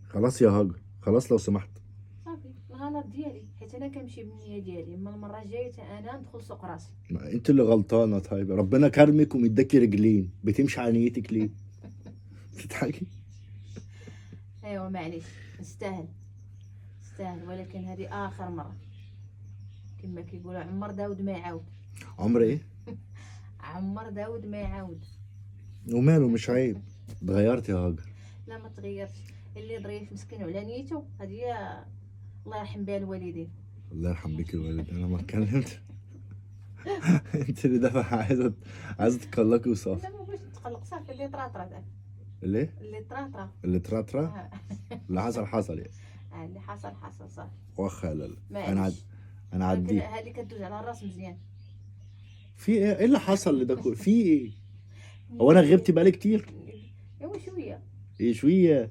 خلاص يا هاجر، خلاص لو سمحت. صافي الغلط ديالي، حيت انا كنمشي بالنيه ديالي، اما المره الجايه انا ندخل سوق راسي. ما انت اللي غلطانه. طيب ربنا كرمك ومداكي رجلين، بتمشي على نيتك ليه؟ تضحكي. ايوا معليش، نستاهل نستاهل، ولكن هذه اخر مره. كما كيقولوا عمر داود ما يعاود. عمر ايه؟ عمر داود ما يعاود. وماله، مش عيب. اتغيرت يا هاجر. لا ما تغيرش، اللي ظريف مسكين وعلى نيته هذه هي، الله يرحم بها الوالدين. الله يرحم بك الوالد، انا ما اتكلمت. انت اللي دافع، عايزه تقلقي وصافي. لا ما بغيتش نتقلق، صافي اللي طرا طرا دابا. ليه؟ اللي طرا طرا. اللي ترى آه. اللي حصل حصل يعني. اللي حصل حصل صافي. واخا لا لا. معليش. انا ولكن عديت. هذه كدوز على الراس مزيان. في ايه؟ ايه اللي حصل لده كله؟ في ايه؟ هو انا غبت بقالي كتير؟ ايوا شويه. ايه شويه؟